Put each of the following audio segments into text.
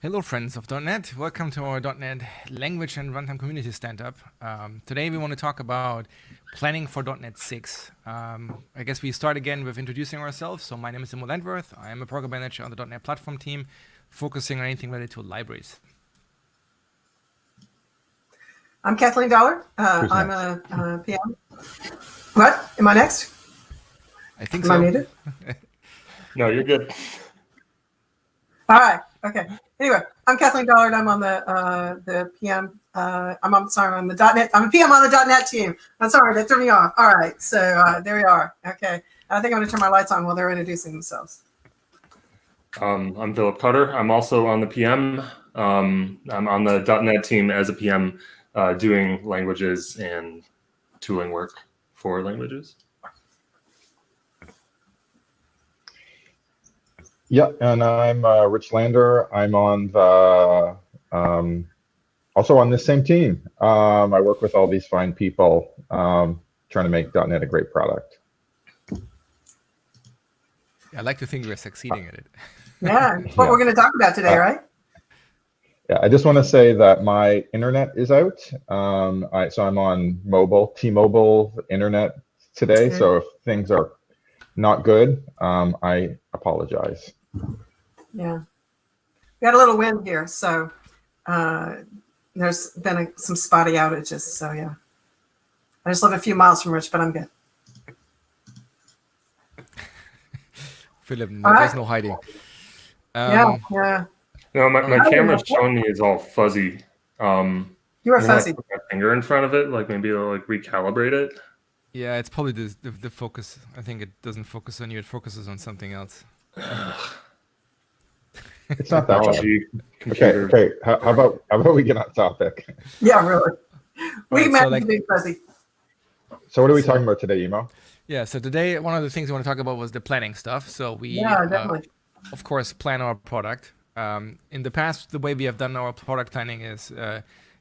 Hello friends of .NET, welcome to our .NET language and runtime community stand-up. Today we want to talk about planning for .NET 6. I guess we start again with introducing ourselves. So my name is Immo Landwerth. I am a program manager on the .NET platform team, focusing on anything related to libraries. I'm Kathleen Dollar. I'm a PM. What? Am I next? I think Am so. I muted? No, you're good. All right. Okay. Anyway, I'm Kathleen Dollard. I'm on the PM. I'm on the .NET. I'm a PM on the .NET team. I'm sorry, that threw me off. All right. So there we are. Okay. I think I'm going to turn my lights on while they're introducing themselves. I'm Phillip Carter. I'm also on the PM. I'm on the .NET team as a PM, doing languages and tooling work for languages. Yeah, and I'm Rich Lander. I'm on the also on this same team. I work with all these fine people trying to make .NET a great product. I like to think we're succeeding at it. Yeah, that's what we're going to talk about today, right? Yeah, I just want to say that my internet is out. So I'm on mobile, T-Mobile internet today. Okay. So if things are not good, I apologize. Yeah. We had a little wind here, so there's been some spotty outages. So yeah, I just live a few miles from Rich, but I'm good. Philip, there's no hiding. Yeah. No, my camera's showing me is all fuzzy. You are fuzzy. Put my finger in front of it, like maybe it'll like recalibrate it. Yeah, it's probably the focus. I think it doesn't focus on you. It focuses on something else. It's not that bad. Computer. Okay. How about we get on topic? Yeah, really. We Right, meant so like- to be fuzzy. So what are we talking about today, Immo? Yeah, so today one of the things we want to talk about was the planning stuff. So we, Yeah, definitely. of course, plan our product. In the past, the way we have done our product planning is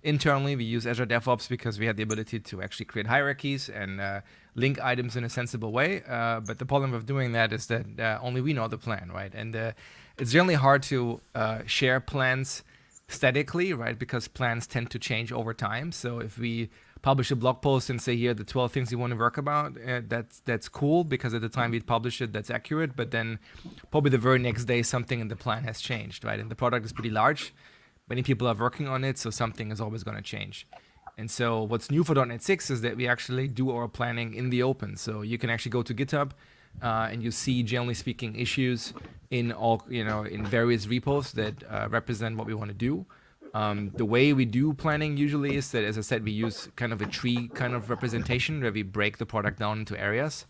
internally we use Azure DevOps because we had the ability to actually create hierarchies and link items in a sensible way. But the problem with doing that is that only we know the plan, right? And it's generally hard to share plans statically, right? Because plans tend to change over time. So if we publish a blog post and say, here are the 12 things you want to work about. That's cool, because at the time we publish it, that's accurate. But then probably the very next day, something in the plan has changed, right? And the product is pretty large. Many people are working on it, so something is always going to change. And so what's new for .NET 6 is that we actually do our planning in the open. So you can actually go to GitHub and you see, generally speaking, issues in all, in various repos that represent what we want to do. The way we do planning usually is that, as I said, we use kind of a tree kind of representation where we break the product down into areas.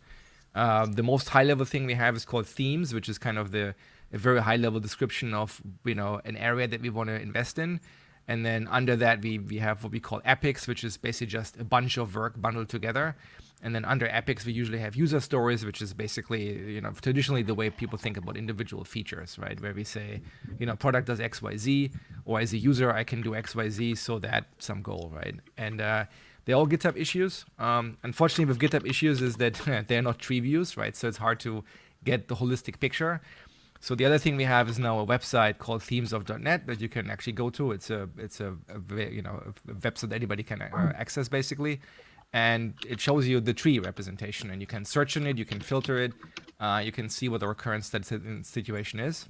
The most high-level thing we have is called themes, which is kind of a very high-level description of an area that we want to invest in. And then under that, we have what we call epics, which is basically just a bunch of work bundled together. And then under epics, we usually have user stories, which is basically, traditionally the way people think about individual features, right? Where we say, product does X, Y, Z, or as a user, I can do X, Y, Z, so that some goal, right? And they're all GitHub issues. Unfortunately, with GitHub issues is that they're not tree views, right? So it's hard to get the holistic picture. So the other thing we have is now a website called themes.net that you can actually go to. It's a website that anybody can access, basically. And it shows you the tree representation, and you can search on it, you can filter it, you can see what our current situation is.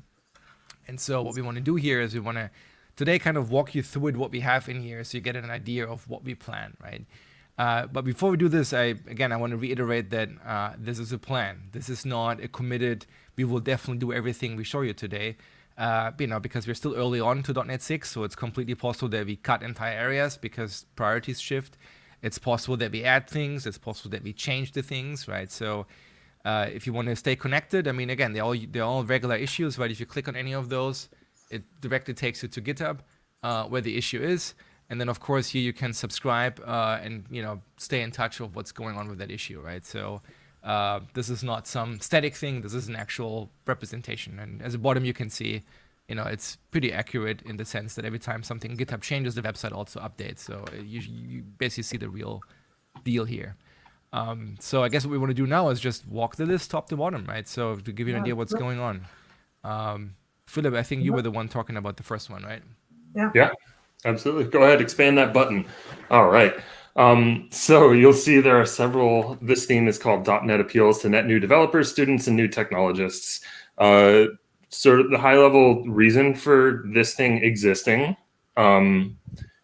And so what we want to do here is we want to today kind of walk you through what we have in here so you get an idea of what we plan, right? But before we do this, I want to reiterate that this is a plan. This is not a committed, we will definitely do everything we show you today, because we're still early on to .NET 6, so it's completely possible that we cut entire areas because priorities shift. It's possible that we add things. It's possible that we change the things, right? So if you want to stay connected, again, they're all regular issues, right? If you click on any of those, it directly takes you to GitHub where the issue is. And then, of course, here you can subscribe and stay in touch with what's going on with that issue, right? So this is not some static thing. This is an actual representation. And as a bottom, you can see, it's pretty accurate in the sense that every time something GitHub changes, the website also updates. So you basically see the real deal here. So I guess what we want to do now is just walk the list top to bottom, right? So to give you an idea what's going on. Phillip, I think you were the one talking about the first one, right? Yeah, absolutely. Go ahead, expand that button. All right. So you'll see there are several. This theme is called .NET Appeals to Net New Developers, Students, and New Technologists. Sort of the high-level reason for this thing existing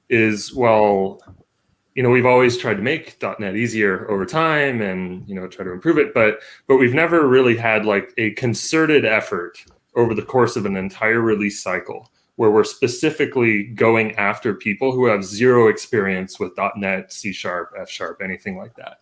is, we've always tried to make .NET easier over time and, try to improve it, but we've never really had like a concerted effort over the course of an entire release cycle where we're specifically going after people who have zero experience with .NET, C#, F#, anything like that.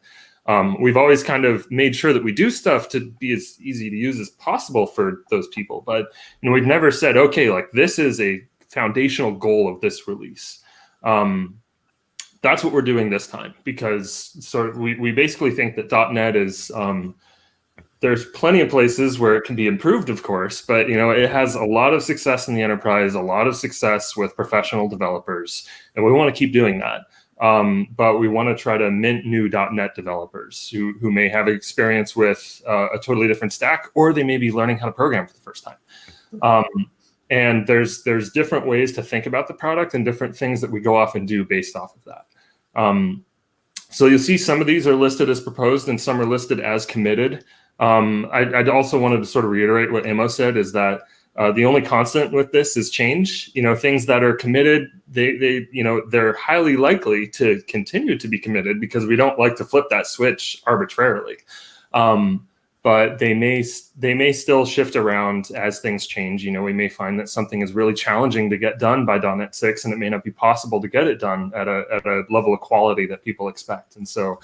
We've always kind of made sure that we do stuff to be as easy to use as possible for those people. But we've never said, okay, like this is a foundational goal of this release. That's what we're doing this time, because we basically think that .NET is, there's plenty of places where it can be improved, of course, but it has a lot of success in the enterprise, a lot of success with professional developers, and we want to keep doing that. But we want to try to mint new .NET developers who may have experience with a totally different stack, or they may be learning how to program for the first time. And there's different ways to think about the product and different things that we go off and do based off of that. So you'll see some of these are listed as proposed and some are listed as committed. I'd also wanted to sort of reiterate what Immo said, is that the only constant with this is change. Things that are committed, they're highly likely to continue to be committed because we don't like to flip that switch arbitrarily. But they may still shift around as things change. We may find that something is really challenging to get done by .NET 6, and it may not be possible to get it done at a level of quality that people expect. And so,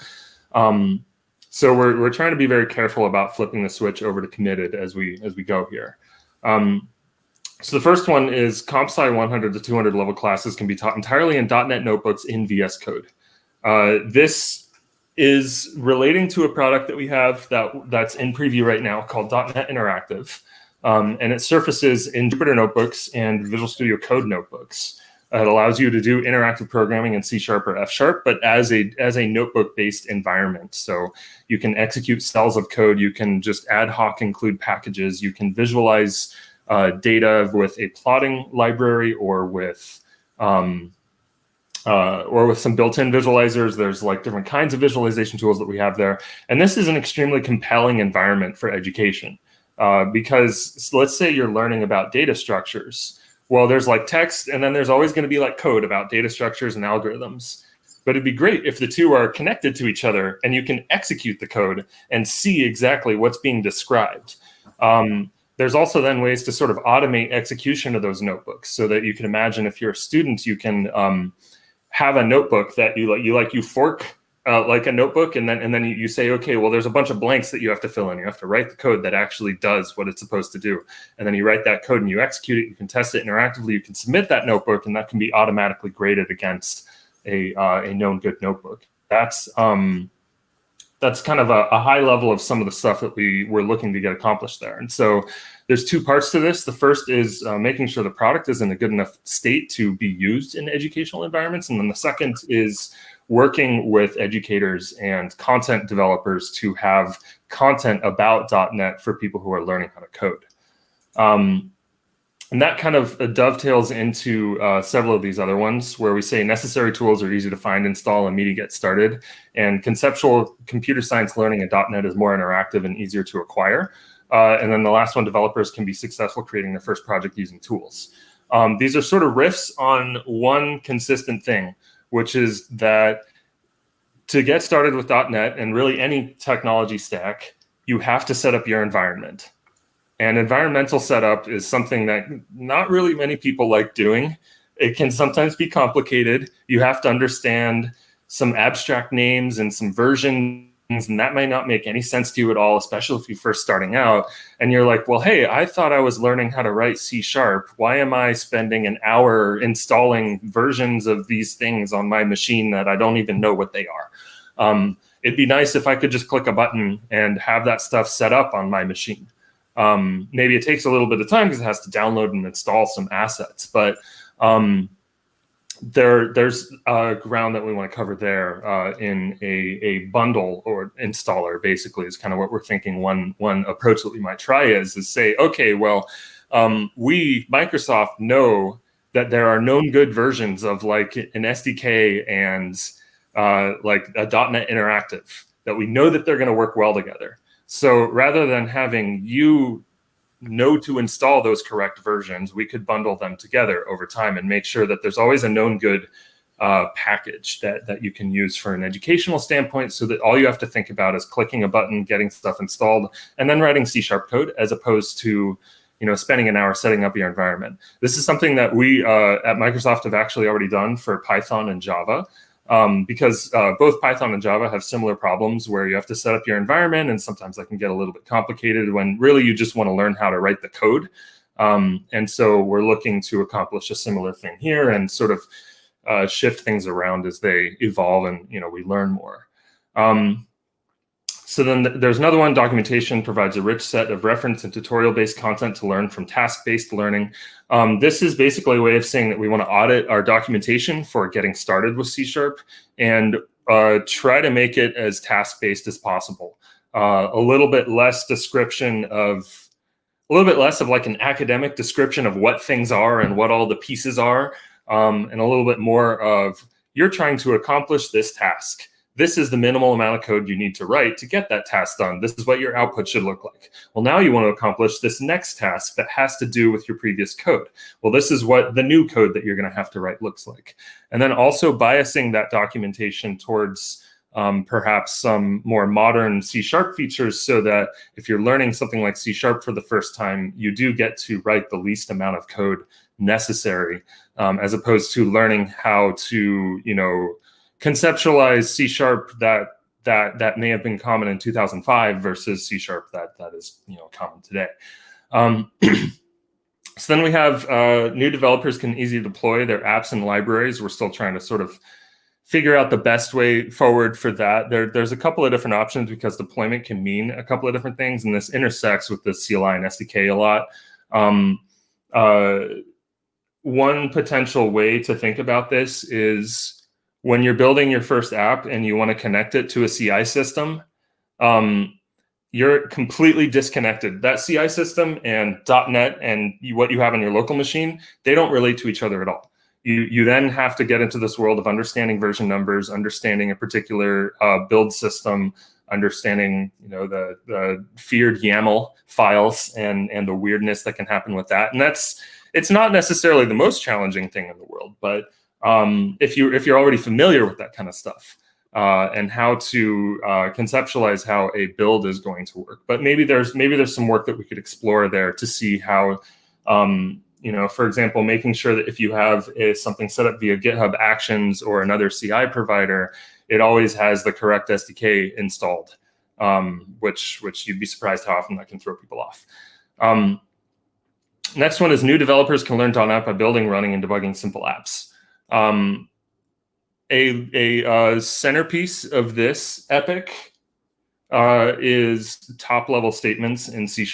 we're trying to be very careful about flipping the switch over to committed as we go here. So the first one is comp sci 100 to 200 level classes can be taught entirely in .NET notebooks in VS Code. This is relating to a product that we have that's in preview right now called .NET Interactive, and it surfaces in Jupyter notebooks and Visual Studio Code notebooks. It allows you to do interactive programming in C# or F#, but as a notebook-based environment. So you can execute cells of code. You can just ad hoc include packages. You can visualize data with a plotting library or with or with some built-in visualizers. There's like different kinds of visualization tools that we have there. And this is an extremely compelling environment for education because let's say you're learning about data structures. Well, there's like text, and then there's always going to be like code about data structures and algorithms. But it'd be great if the two are connected to each other and you can execute the code and see exactly what's being described. There's also then ways to sort of automate execution of those notebooks so that you can imagine if you're a student, you can have a notebook that you fork like a notebook, and then you say, okay, well, there's a bunch of blanks that you have to fill in. You have to write the code that actually does what it's supposed to do. And then you write that code and you execute it. You can test it interactively. You can submit that notebook, and that can be automatically graded against a known good notebook. That's kind of a high level of some of the stuff that we're looking to get accomplished there. And so there's two parts to this. The first is making sure the product is in a good enough state to be used in educational environments. And then the second is working with educators and content developers to have content about .NET for people who are learning how to code. And that kind of dovetails into several of these other ones where we say necessary tools are easy to find, install, and immediately get started. And conceptual computer science learning in .NET is more interactive and easier to acquire. And then the last one, developers can be successful creating their first project using tools. These are sort of riffs on one consistent thing, which is that to get started with .NET and really any technology stack, you have to set up your environment. And environmental setup is something that not really many people like doing. It can sometimes be complicated. You have to understand some abstract names and some versions, and that might not make any sense to you at all, especially if you're first starting out. And you're like, well, hey, I thought I was learning how to write C#. Why am I spending an hour installing versions of these things on my machine that I don't even know what they are? It'd be nice if I could just click a button and have that stuff set up on my machine. Maybe it takes a little bit of time because it has to download and install some assets, but there's ground that we want to cover there in a bundle or installer. Basically, is kind of what we're thinking. One approach that we might try is say, okay, well, we Microsoft know that there are known good versions of like an SDK and like a .NET Interactive that we know that they're going to work well together. So rather than having you know to install those correct versions, we could bundle them together over time and make sure that there's always a known good package that you can use for an educational standpoint, so that all you have to think about is clicking a button, getting stuff installed, and then writing C# code, as opposed to spending an hour setting up your environment. This is something that we at Microsoft have actually already done for Python and Java. Because both Python and Java have similar problems where you have to set up your environment, and sometimes that can get a little bit complicated when really you just want to learn how to write the code. And so we're looking to accomplish a similar thing here and sort of shift things around as they evolve and we learn more. So then there's another one. Documentation provides a rich set of reference and tutorial-based content to learn from task-based learning. This is basically a way of saying that we want to audit our documentation for getting started with C# and try to make it as task-based as possible. A little bit less of like an academic description of what things are and what all the pieces are, and a little bit more of, you're trying to accomplish this task. This is the minimal amount of code you need to write to get that task done. This is what your output should look like. Well, now you want to accomplish this next task that has to do with your previous code. Well, this is what the new code that you're going to have to write looks like. And then also biasing that documentation towards perhaps some more modern C# features, so that if you're learning something like C# for the first time, you do get to write the least amount of code necessary, as opposed to learning how to, conceptualize C# that may have been common in 2005 versus C# that is common today. So then we have new developers can easily deploy their apps and libraries. We're still trying to sort of figure out the best way forward for that. There's a couple of different options because deployment can mean a couple of different things, and this intersects with the CLI and SDK a lot. One potential way to think about this is when you're building your first app and you want to connect it to a CI system, you're completely disconnected. That CI system and .NET and what you have on your local machine, they don't relate to each other at all. You then have to get into this world of understanding version numbers, understanding a particular build system, understanding the feared YAML files and the weirdness that can happen with that. And it's not necessarily the most challenging thing in the world, but if you're already familiar with that kind of stuff and how to conceptualize how a build is going to work, but maybe there's some work that we could explore there to see how for example, making sure that if you have something set up via GitHub Actions or another CI provider, it always has the correct SDK installed, which you'd be surprised how often that can throw people off. Next one is new developers can learn .NET by building, running, and debugging simple apps. A centerpiece of this epic is top-level statements in C#.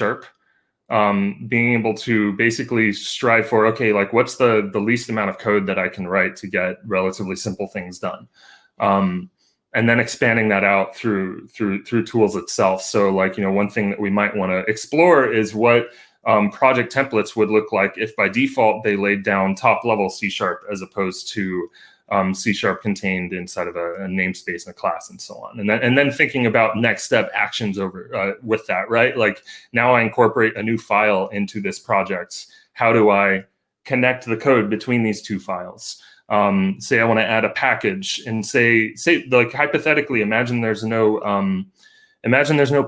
Being able to basically strive for, okay, like what's the least amount of code that I can write to get relatively simple things done, and then expanding that out through tools itself. So like one thing that we might want to explore is what project templates would look like if by default they laid down top level C# as opposed to C# contained inside of a namespace and a class and so on. And then thinking about next step actions over with that, right? Like now I incorporate a new file into this project. How do I connect the code between these two files? Say I want to add a package and say like hypothetically, imagine there's no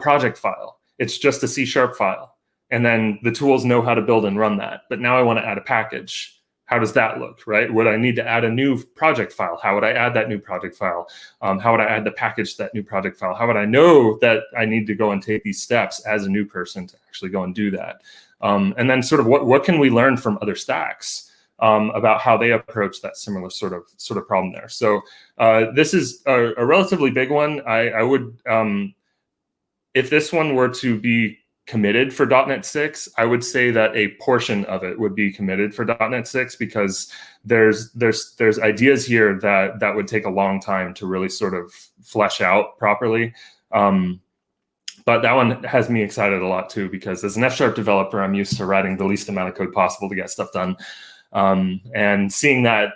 project file. It's just a C# file. And then the tools know how to build and run that. But now I want to add a package. How does that look, right? Would I need to add a new project file? How would I add that new project file? How would I add the package to that new project file? How would I know that I need to go and take these steps as a new person to actually go and do that? And then sort of what can we learn from other stacks about how they approach that similar sort of problem there? So this is a relatively big one. I would, if this one were to be committed for .NET 6, I would say that a portion of it would be committed for .NET 6 because there's ideas here that would take a long time to really sort of flesh out properly. But that one has me excited a lot too, because as an F# developer, I'm used to writing the least amount of code possible to get stuff done. And seeing that,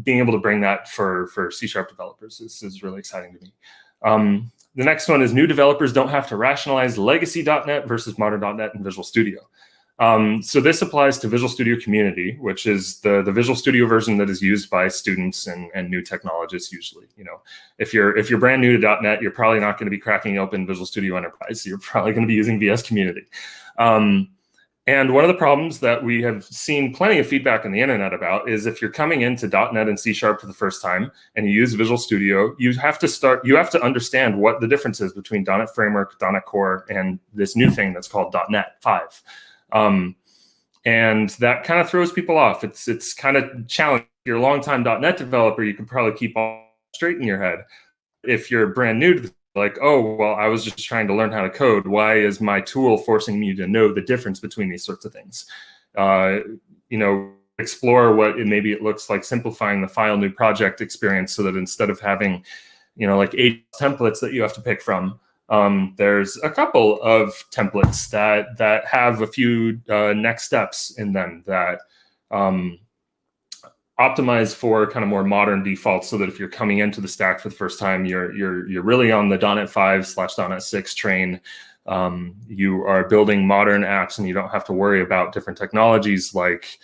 being able to bring that for C# developers is really exciting to me. The next one is new developers don't have to rationalize legacy .NET versus modern .NET and Visual Studio. So this applies to Visual Studio Community, which is the Visual Studio version that is used by students and new technologists usually. If you're brand new to .NET, you're probably not going to be cracking open Visual Studio Enterprise. So you're probably going to be using VS Community. And one of the problems that we have seen plenty of feedback on the internet about is if you're coming into .NET and C# for the first time and you use Visual Studio, you have to understand what the difference is between .NET Framework, .NET Core, and this new thing that's called .NET 5. And that kind of throws people off. It's kind of challenging. If you're a longtime .NET developer, you can probably keep all straight in your head. If you're brand new to like, oh, well, I was just trying to learn how to code. Why is my tool forcing me to know the difference between these sorts of things? Explore what maybe it looks like simplifying the file new project experience so that instead of having, like 8 templates that you have to pick from, there's a couple of templates that have a few next steps in them that optimize for kind of more modern defaults, so that if you're coming into the stack for the first time, you're really on the .NET 5/.NET 6 train. You are building modern apps, and you don't have to worry about different technologies like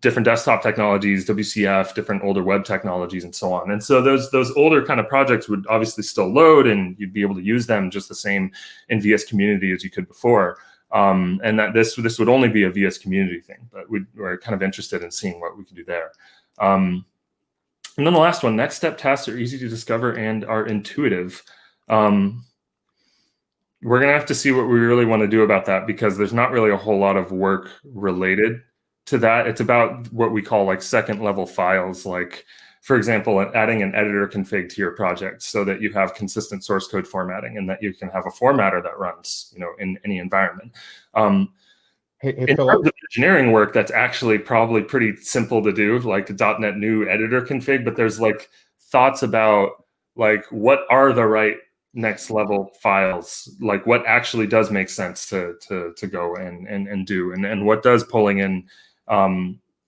different desktop technologies, WCF, different older web technologies, and so on. And so those older kind of projects would obviously still load, and you'd be able to use them just the same in VS Community as you could before. And that this would only be a VS Community thing, but we're kind of interested in seeing what we can do there. And then the last one, next step tasks are easy to discover and are intuitive. We're going to have to see what we really want to do about that, because there's not really a whole lot of work related to that. It's about what we call like second level files, like, for example, adding an editor config to your project so that you have consistent source code formatting and that you can have a formatter that runs, in any environment. In terms of engineering work, that's actually probably pretty simple to do, like the .NET new editor config, but there's like thoughts about like what are the right next level files, like what actually does make sense to go and do, and what does pulling in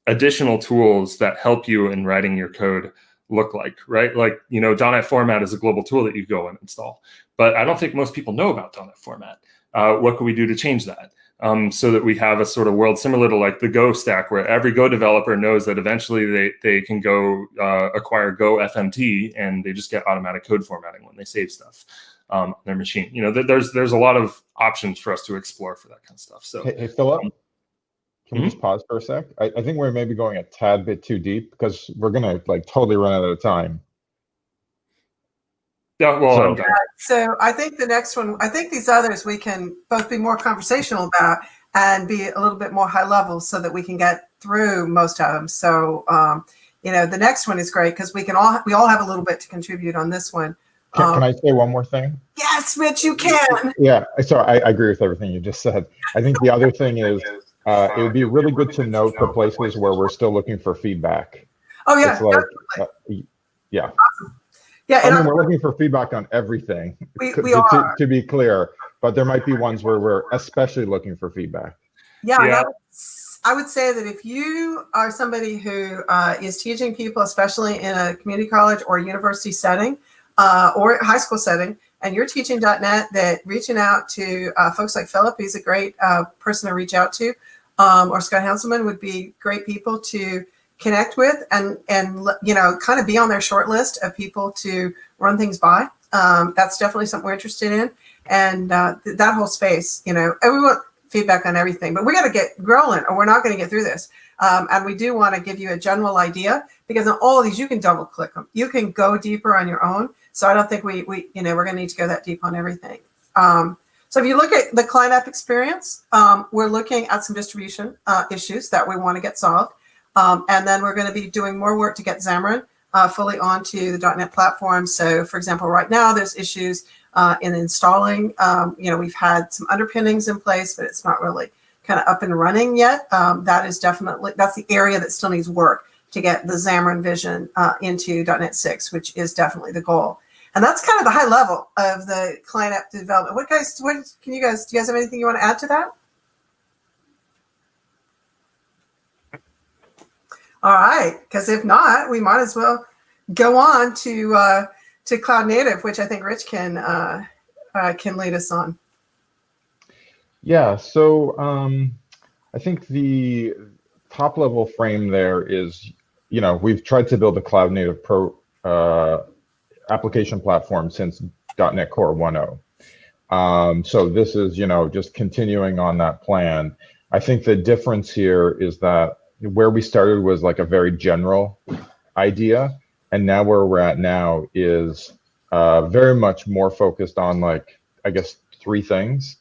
additional tools that help you in writing your code look like, right? Like, .NET Format is a global tool that you go and install, but I don't think most people know about .NET Format. What can we do to change that? So that we have a sort of world similar to like the Go stack, where every Go developer knows that eventually they can go acquire Go FMT, and they just get automatic code formatting when they save stuff on their machine. There's a lot of options for us to explore for that kind of stuff. So Hey, Phillip, can we just pause for a sec? I think we're maybe going a tad bit too deep, because we're gonna like totally run out of time. Yeah, well, I'm done. So I think the next one, I think these others we can both be more conversational about and be a little bit more high level, so that we can get through most of them. So the next one is great because we all have a little bit to contribute on this one. Can I say one more thing? Yes, Rich, you can. Yeah, so I agree with everything you just said. I think the other thing is it would be really good to note the places where we're still looking for feedback. Oh yeah, it's like, yeah. Awesome. Yeah, I mean, we're looking for feedback on everything, we are. To be clear, but there might be ones where we're especially looking for feedback. Yeah. I would say that if you are somebody who is teaching people, especially in a community college or university setting or high school setting, and you're teaching .NET, that reaching out to folks like Phillip, he's a great person to reach out to, or Scott Hanselman would be great people to connect with and kind of be on their short list of people to run things by. That's definitely something we're interested in. And that whole space, and we want feedback on everything, but we got to get rolling or we're not going to get through this. And we do want to give you a general idea, because on all of these, you can double click them. You can go deeper on your own. So I don't think we're going to need to go that deep on everything. So if you look at the client app experience, we're looking at some distribution issues that we want to get solved. And then we're going to be doing more work to get Xamarin fully onto the .NET platform. So, for example, right now there's issues in installing. We've had some underpinnings in place, but it's not really kind of up and running yet. That's the area that still needs work to get the Xamarin vision into .NET 6, which is definitely the goal. And that's kind of the high level of the client app development. Do you guys have anything you want to add to that? All right, because if not, we might as well go on to cloud native, which I think Rich can lead us on. Yeah, so I think the top level frame there is, we've tried to build a cloud native application platform since .NET Core 1.0. So this is, just continuing on that plan. I think the difference here is that where we started was like a very general idea, and now where we're at now is very much more focused on, like, I guess, three things: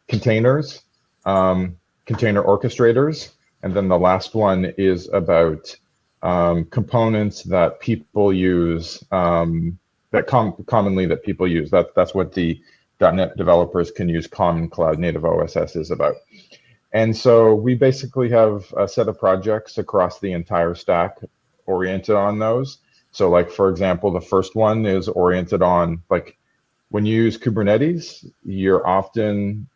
containers, container orchestrators, and then the last one is about components that people use, commonly that people use. That's what the .NET developers can use common cloud native OSS is about. And so we basically have a set of projects across the entire stack oriented on those. So, like, for example, the first one is oriented on, like, when you use Kubernetes, you're often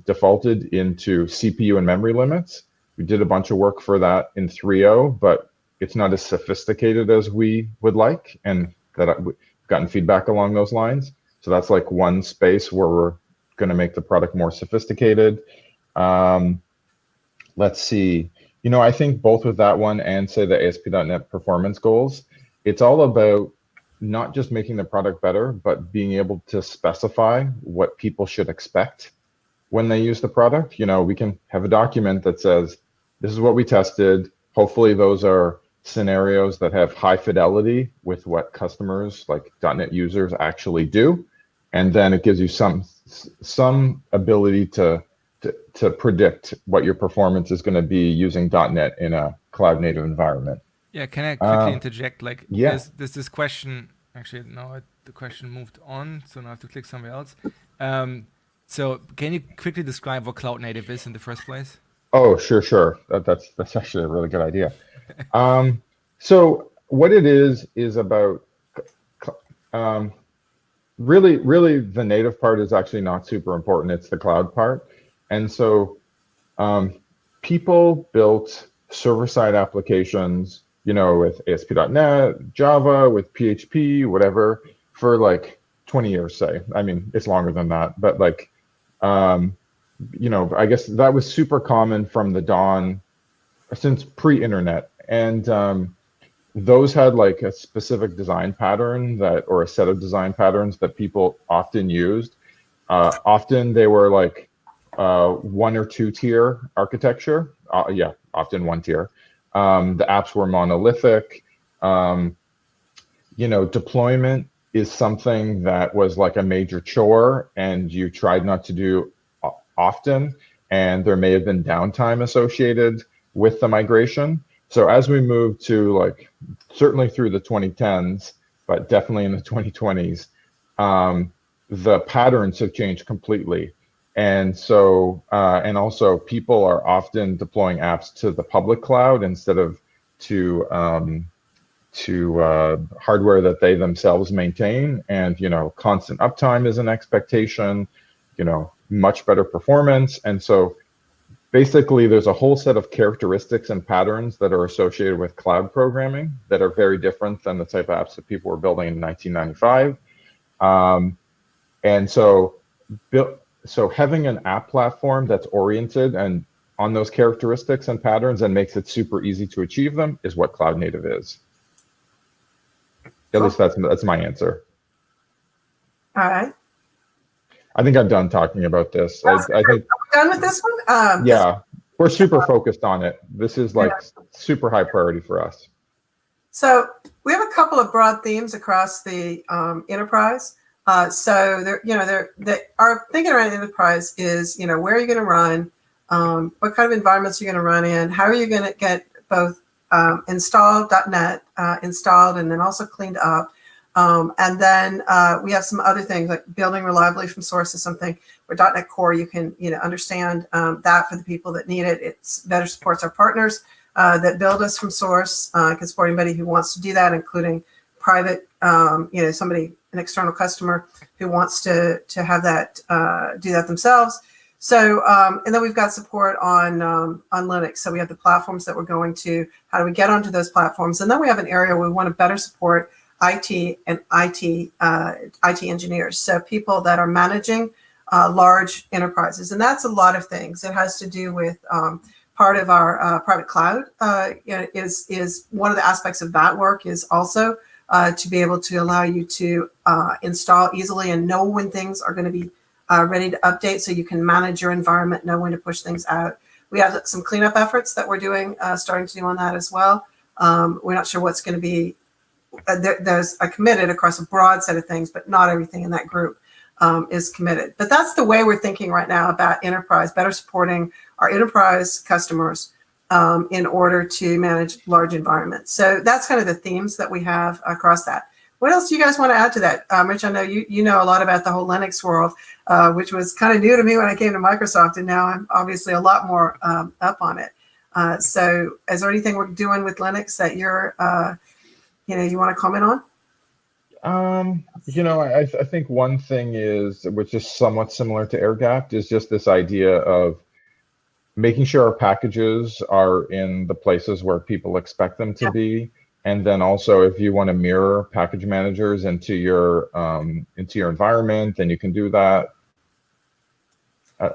defaulted into CPU and memory limits. We did a bunch of work for that in 3.0, but it's not as sophisticated as we would like, and that we've gotten feedback along those lines. So that's like one space where we're going to make the product more sophisticated. Let's see. I think both with that one and, say, the ASP.NET performance goals, it's all about not just making the product better, but being able to specify what people should expect when they use the product. We can have a document that says, this is what we tested. Hopefully those are scenarios that have high fidelity with what customers, like .NET users, actually do. And then it gives you some ability to predict what your performance is going to be using .NET in a cloud native environment. Yeah, can I quickly interject? Yeah. There's this question. Actually, no, the question moved on, so now I have to click somewhere else. So can you quickly describe what cloud native is in the first place? Oh, sure. That's actually a really good idea. So what it is about really the native part is actually not super important. It's the cloud part. And so people built server-side applications, with ASP.NET, Java, with PHP, whatever, for like 20 years, say. I mean, it's longer than that, but like, I guess that was super common from the dawn since pre-internet. And those had like a specific design pattern or a set of design patterns that people often used. Often they were like 1 or 2 tier architecture. Often 1 tier. The apps were monolithic. Deployment is something that was like a major chore and you tried not to do often. And there may have been downtime associated with the migration. So as we move to like, certainly through the 2010s, but definitely in the 2020s, the patterns have changed completely. And so, and also people are often deploying apps to the public cloud instead of to hardware that they themselves maintain. And, constant uptime is an expectation, much better performance. And so basically there's a whole set of characteristics and patterns that are associated with cloud programming that are very different than the type of apps that people were building in 1995. And so having an app platform that's oriented and on those characteristics and patterns and makes it super easy to achieve them is what cloud native is. At least that's my answer. All right. I think I'm done talking about this. I think. Are we done with this one? Yeah, we're super focused on it. This is like super high priority for us. So we have a couple of broad themes across the enterprise. So our thinking around enterprise is, where are you going to run? What kind of environments are you going to run in? How are you going to get both installed .NET installed and then also cleaned up? And then we have some other things like building reliably from source is something where .NET Core, you can understand that for the people that need it. It better supports our partners that build us from source, can support anybody who wants to do that, including private, an external customer who wants to have that, do that themselves. So, and then we've got support on Linux. So we have the platforms that we're going to, how do we get onto those platforms? And then we have an area where we want to better support IT and IT engineers. So people that are managing large enterprises. And that's a lot of things. It has to do with part of our private cloud is one of the aspects of that work is also to be able to allow you to install easily and know when things are going to be ready to update so you can manage your environment, know when to push things out. We have some cleanup efforts that we're doing, starting to do on that as well. We're not sure what's going to be, there's committed across a broad set of things, but not everything in that group is committed. But that's the way we're thinking right now about enterprise, better supporting our enterprise customers in order to manage large environments. So that's kind of the themes that we have across that. What else do you guys want to add to that? Rich, I know you know a lot about the whole Linux world, which was kind of new to me when I came to Microsoft, and now I'm obviously a lot more up on it. So is there anything we're doing with Linux that you're, you want to comment on? I think one thing is, which is somewhat similar to air-gapped, is just this idea of making sure our packages are in the places where people expect them to be. And then also, if you want to mirror package managers into your environment, then you can do that.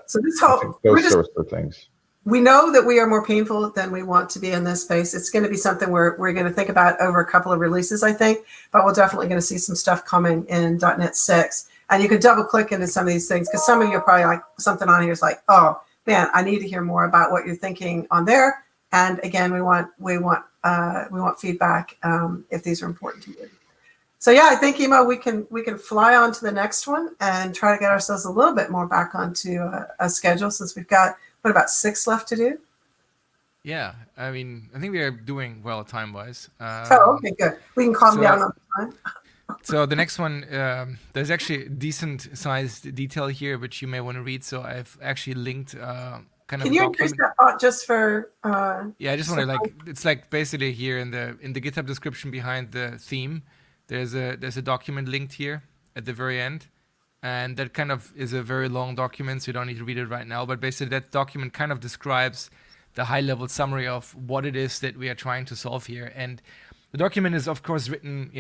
So this whole those sorts of things. We know that we are more painful than we want to be in this space. It's going to be something we're going to think about over a couple of releases, I think. But we're definitely going to see some stuff coming in .NET 6. And you can double click into some of these things because some of you are probably like something on here is like, oh man, I need to hear more about what you're thinking on there. And again, we want feedback if these are important to you. So yeah, I think Immo, we can fly on to the next one and try to get ourselves a little bit more back onto a schedule since we've got about 6 left to do. Yeah, I mean, I think we are doing well time-wise. Okay, good. We can calm down on the time. So the next one, there's actually a decent-sized detail here, which you may want to read. So I've actually linked Can you increase that font just for? Yeah, I just want to it's like basically here in the GitHub description behind the theme, there's a document linked here at the very end. And that kind of is a very long document, so you don't need to read it right now. But basically, that document kind of describes the high-level summary of what it is that we are trying to solve here. And the document is, of course, written,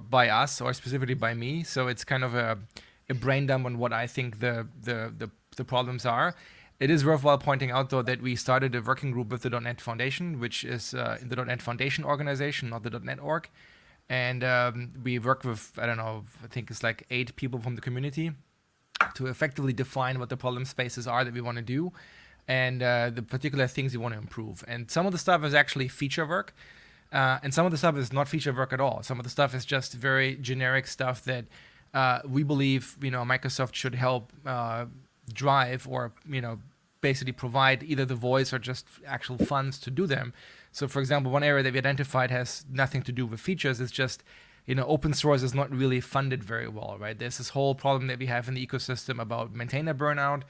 by us or specifically by me. So it's kind of a brain dump on what I think the problems are. It is worthwhile pointing out, though, that we started a working group with the .NET Foundation, which is the .NET Foundation organization, not the .NET org. And we work with, I think it's like 8 people from the community to effectively define what the problem spaces are that we want to do and the particular things we want to improve. And some of the stuff is actually feature work, and some of the stuff is not feature work at all. Some of the stuff is just very generic stuff that we believe, Microsoft should help drive or, basically provide either the voice or just actual funds to do them. So, for example, one area that we identified has nothing to do with features. It's just, open source is not really funded very well, right? There's this whole problem that we have in the ecosystem about maintainer burnout,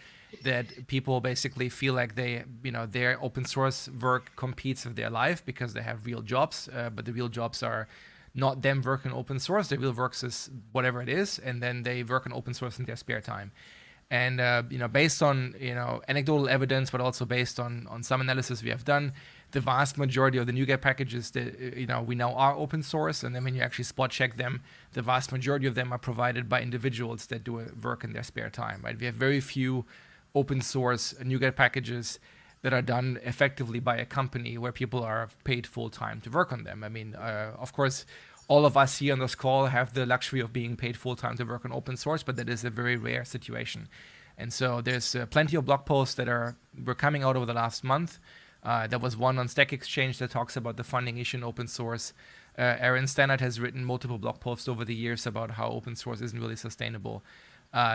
that people basically feel like they, their open source work competes with their life because they have real jobs, but the real jobs are not them working open source. Their real work is whatever it is, and then they work on open source in their spare time. And, based on, anecdotal evidence, but also based on some analysis we have done, the vast majority of the NuGet packages that, we know are open source. And then when you actually spot check them, the vast majority of them are provided by individuals that do work in their spare time, right? We have very few open source NuGet packages that are done effectively by a company where people are paid full time to work on them. I mean, of course, all of us here on this call have the luxury of being paid full time to work on open source, but that is a very rare situation. And so there's plenty of blog posts that were coming out over the last month. There was one on Stack Exchange that talks about the funding issue in open source. Aaron Stannard has written multiple blog posts over the years about how open source isn't really sustainable.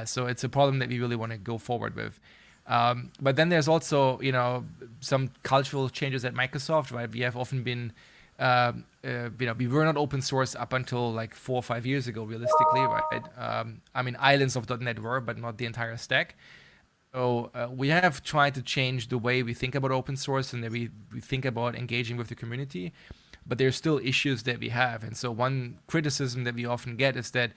So it's a problem that we really want to go forward with. But then there's also, some cultural changes at Microsoft, right? We have often been we were not open source up until like 4 or 5 years ago, realistically, right? Islands of .NET were, but not the entire stack. So we have tried to change the way we think about open source and that we think about engaging with the community, but there's still issues that we have. And so one criticism that we often get is that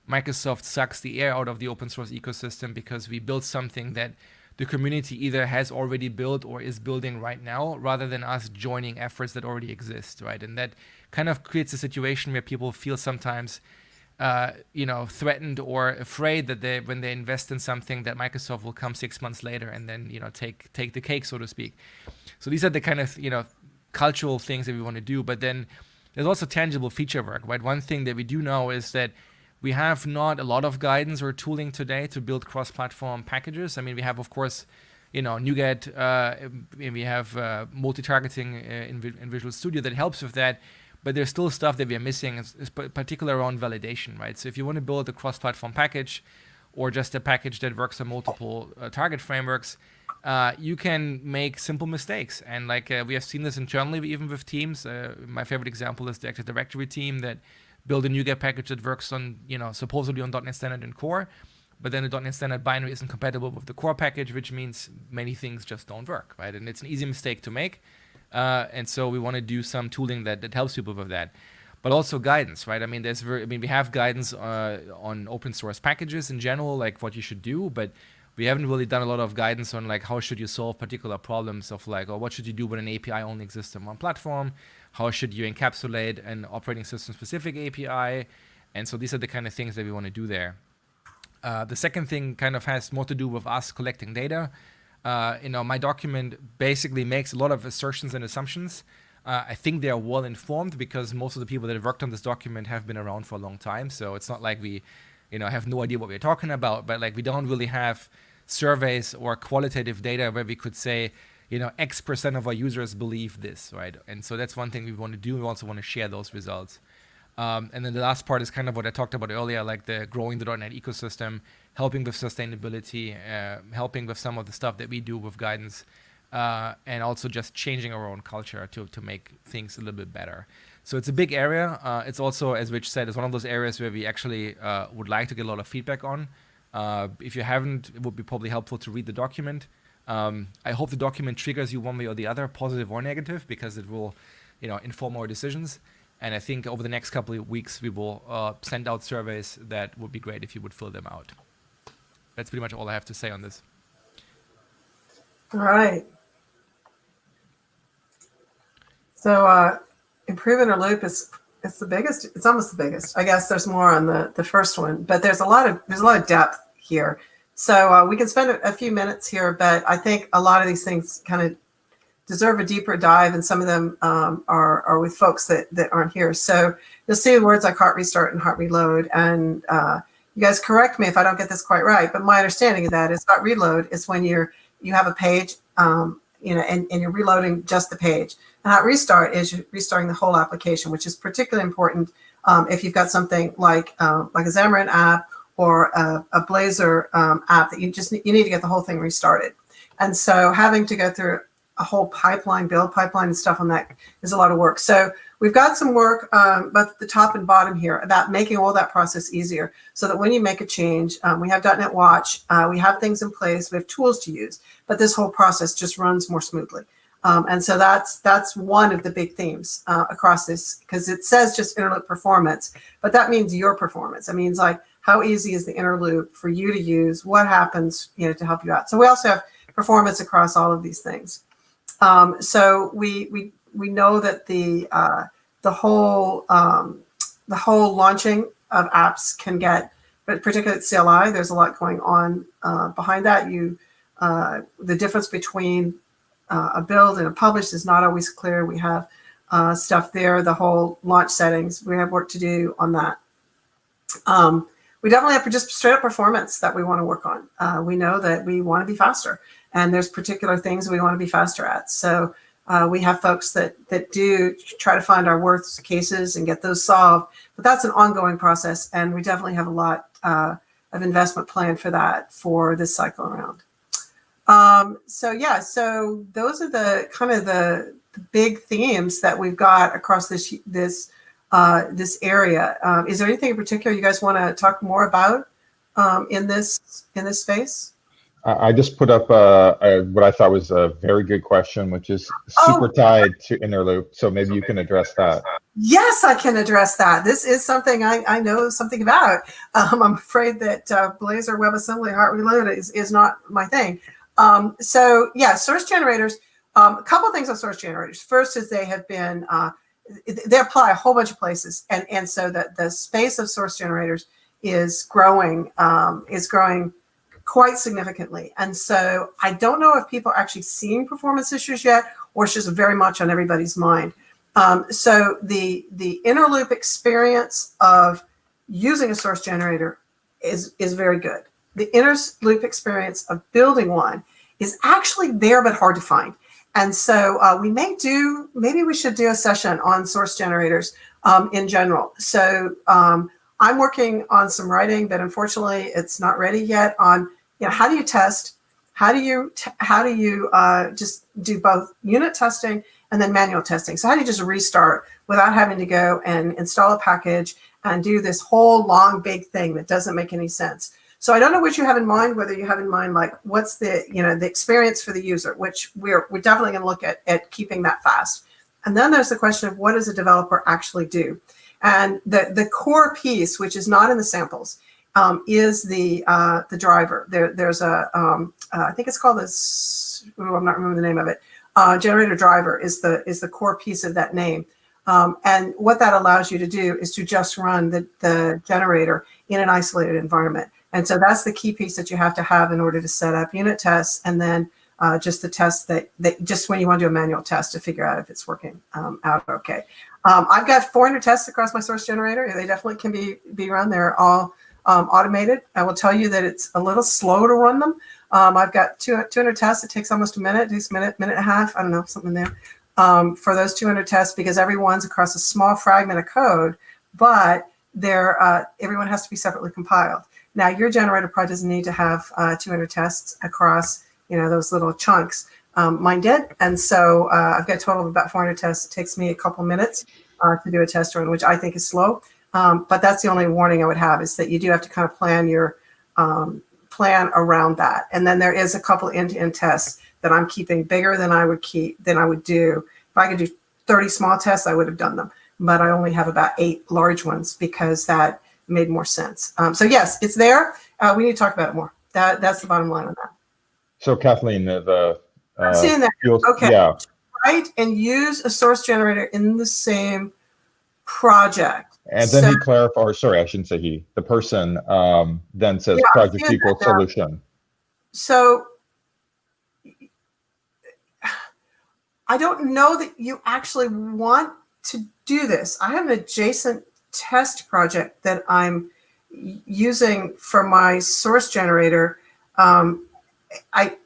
Microsoft sucks the air out of the open source ecosystem because we built something that the community either has already built or is building right now, rather than us joining efforts that already exist, right? And that kind of creates a situation where people feel sometimes, threatened or afraid that when they invest in something, that Microsoft will come 6 months later and then, take the cake, so to speak. So these are the kind of, cultural things that we want to do. But then there's also tangible feature work, right? One thing that we do know is that we have not a lot of guidance or tooling today to build cross-platform packages. I mean, we have, of course, NuGet, we have multi-targeting in Visual Studio that helps with that, but there's still stuff that we are missing, is particularly around validation, right? So if you want to build a cross-platform package or just a package that works on multiple target frameworks, you can make simple mistakes. And we have seen this internally, even with teams. My favorite example is the Active Directory team that build a NuGet package that works on, supposedly on .NET Standard and Core, but then the .NET Standard binary isn't compatible with the Core package, which means many things just don't work, right? And it's an easy mistake to make. And so we want to do some tooling that helps people with that. But also guidance, right? I mean, we have guidance on open source packages in general, like what you should do, but we haven't really done a lot of guidance on how should you solve particular problems of what should you do when an API only exists on one platform? How should you encapsulate an operating system specific API? And so these are the kind of things that we want to do there. The second thing kind of has more to do with us collecting data. My document basically makes a lot of assertions and assumptions. I think they are well informed because most of the people that have worked on this document have been around for a long time. So it's not like we, have no idea what we're talking about, but we don't really have surveys or qualitative data where we could say, X% of our users believe this, right? And so that's one thing we want to do. We also want to share those results. And then the last part is kind of what I talked about earlier, the growing the .NET ecosystem, helping with sustainability, helping with some of the stuff that we do with guidance, and also just changing our own culture to make things a little bit better. So it's a big area. It's also, as Rich said, it's one of those areas where we actually would like to get a lot of feedback on. If you haven't, it would be probably helpful to read the document. I hope the document triggers you one way or the other, positive or negative, because it will, inform our decisions. And I think over the next couple of weeks, we will send out surveys that would be great if you would fill them out. That's pretty much all I have to say on this. All right. So improve inner loop is it's the biggest. It's almost the biggest. I guess there's more on the first one, but there's a lot of depth here. So we can spend a few minutes here, but I think a lot of these things kind of deserve a deeper dive, and some of them are with folks that aren't here. So you'll see words like heart restart and heart reload, and you guys correct me if I don't get this quite right, but my understanding of that is heart reload is when you have a page, and you're reloading just the page. And heart restart is you're restarting the whole application, which is particularly important if you've got something like a Xamarin app or a Blazor app that you need to get the whole thing restarted. And so having to go through a whole pipeline, build pipeline and stuff on that is a lot of work. So we've got some work both at the top and bottom here about making all that process easier so that when you make a change, we have .NET Watch, we have things in place, we have tools to use, but this whole process just runs more smoothly. And so that's one of the big themes across this, because it says just inner loop performance, but that means your performance. It means like how easy is the inner loop for you to use, what happens, to help you out. So we also have performance across all of these things. So we know that the whole launching of apps can get, but particularly at CLI, there's a lot going on behind that. The difference between a build and a publish is not always clear. We have stuff there, the whole launch settings. We have work to do on that. We definitely have just straight up performance that we want to work on. We know that we want to be faster, and there's particular things we want to be faster at. So we have folks that do try to find our worst cases and get those solved, but that's an ongoing process, and we definitely have a lot of investment planned for that for this cycle around. So those are the kind of the big themes that we've got across this area. Is there anything in particular you guys want to talk more about in this space? I just put up what I thought was a very good question, which is super tied to inner loop. So maybe you can address that. Yes, I can address that. This is something I know something about. I'm afraid that Blazor WebAssembly heart reload is not my thing. So yeah, source generators, a couple of things on source generators. First is they have been, they apply a whole bunch of places. And so that the space of source generators is growing quite significantly. And so I don't know if people are actually seeing performance issues yet, or it's just very much on everybody's mind. So the inner loop experience of using a source generator is very good. The inner loop experience of building one is actually there, but hard to find. And so maybe we should do a session on source generators in general. So I'm working on some writing, but unfortunately it's not ready yet on, how do you test? How do you just do both unit testing and then manual testing? So how do you just restart without having to go and install a package and do this whole long, big thing that doesn't make any sense? So I don't know what you have in mind, whether you have in mind, like, what's the experience for the user, which we're definitely going to look at keeping that fast. And then there's the question of what does a developer actually do? And the core piece, which is not in the samples, is the driver. There's I think it's called this, I'm not remembering the name of it. Generator driver is the core piece of that name. And what that allows you to do is to just run the generator in an isolated environment. And so that's the key piece that you have to have in order to set up unit tests, and then just the tests that just when you want to do a manual test to figure out if it's working out okay. I've got 400 tests across my source generator. They definitely can be run. They're all automated. I will tell you that it's a little slow to run them. I've got 200 tests. It takes almost a minute, it takes a minute and a half. I don't know, something there for those 200 tests, because everyone's across a small fragment of code, but everyone has to be separately compiled. Now, your generator probably doesn't need to have 200 tests across, those little chunks. Mine did, and so I've got a total of about 400 tests. It takes me a couple minutes to do a test run, which I think is slow. But that's the only warning I would have, is that you do have to kind of plan your plan around that. And then there is a couple end-to-end tests that I'm keeping bigger than I would do. If I could do 30 small tests, I would have done them. But I only have about 8 large ones because that made more sense. So yes, it's there. We need to talk about it more. That's the bottom line on that. So Kathleen, I'm seeing that. Okay. Yeah. write and use a source generator in the same project. And then he clarifies, or sorry, I shouldn't say he, the person then says Yeah, project equals solution. So I don't know that you actually want to do this. I have an adjacent test project that I'm using for my source generator. I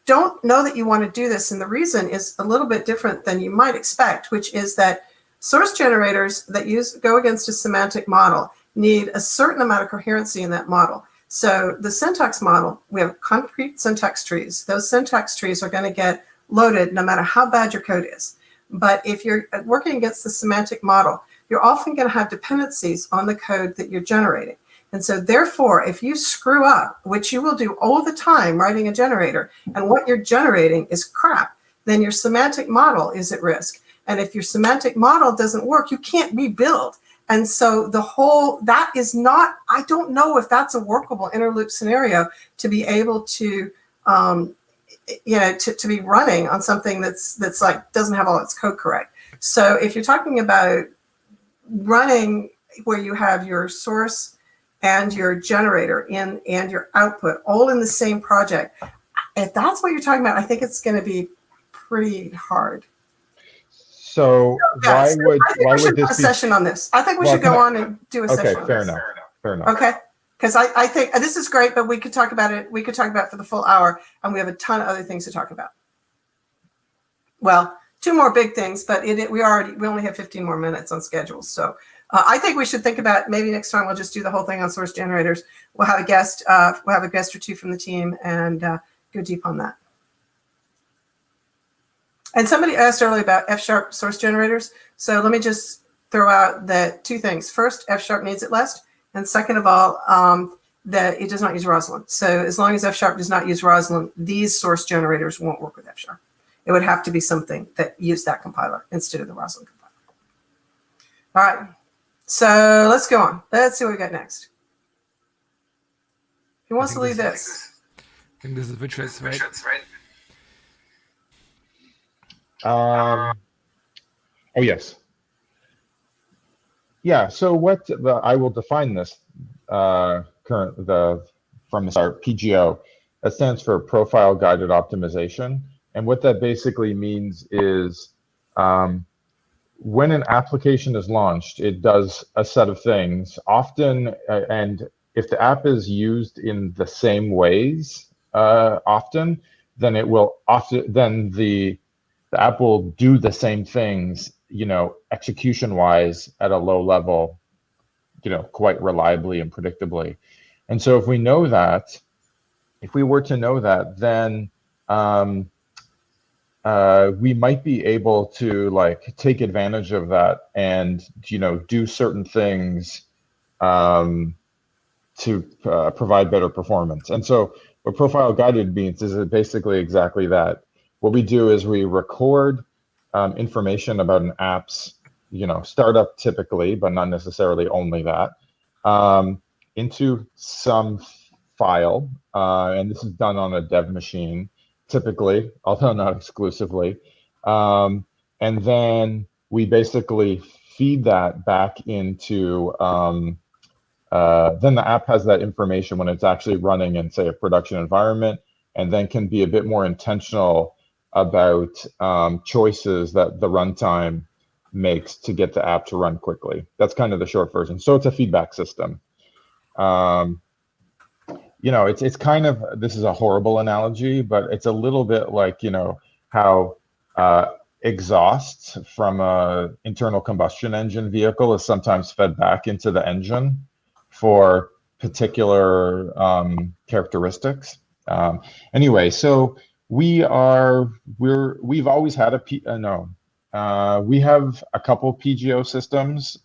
don't know that you want to do this, and the reason is a little bit different than you might expect, which is that source generators that go against a semantic model need a certain amount of coherency in that model. So the syntax model, we have concrete syntax trees. Those syntax trees are going to get loaded no matter how bad your code is. But if you're working against the semantic model, you're often going to have dependencies on the code that you're generating. And so therefore, if you screw up, which you will do all the time writing a generator, and what you're generating is crap, then your semantic model is at risk. And if your semantic model doesn't work, you can't rebuild. And so that is not, I don't know if that's a workable interloop scenario to be able to, to be running on something that's like, doesn't have all its code correct. So if you're talking about running where you have your source and your generator and your output all in the same project, if that's what you're talking about, I think it's going to be pretty hard. So why would this be a session on this? I think we should go on and do a session. Okay, fair enough. Fair enough. Okay, because I think this is great, but we could talk about it. We could talk about it for the full hour, and we have a ton of other things to talk about. Well, two more big things, but we only have 15 more minutes on schedule. So I think we should think about maybe next time we'll just do the whole thing on source generators. We'll have a guest. We'll have a guest or two from the team and go deep on that. And somebody asked earlier about F# source generators. So let me just throw out the two things. First, F# needs it less. And second of all, that it does not use Roslyn. So as long as F# does not use Roslyn, these source generators won't work with F#. It would have to be something that used that compiler instead of the Roslyn compiler. All right. So let's go on. Let's see what we got next. Who wants to lead this? I think this is Richard's, right? Oh yes. Yeah. So I will define this from the start. PGO. That stands for Profile Guided Optimization, and what that basically means is when an application is launched, it does a set of things often, and if the app is used in the same ways often, then the app will do the same things, execution-wise at a low level, quite reliably and predictably. And so if we know that, if we were to know that, then we might be able to take advantage of that and, do certain things to provide better performance. And so what profile guided means is basically exactly that. What we do is we record information about an app's, startup typically, but not necessarily only that, into some file. And this is done on a dev machine, typically, although not exclusively. And then we basically feed that back into, then the app has that information when it's actually running in, say, a production environment, and then can be a bit more intentional about choices that the runtime makes to get the app to run quickly. That's kind of the short version. So it's a feedback system. It's kind of, this is a horrible analogy, but it's a little bit like, how exhaust from a internal combustion engine vehicle is sometimes fed back into the engine for particular characteristics. Anyway, so we've always had we have a couple PGO systems.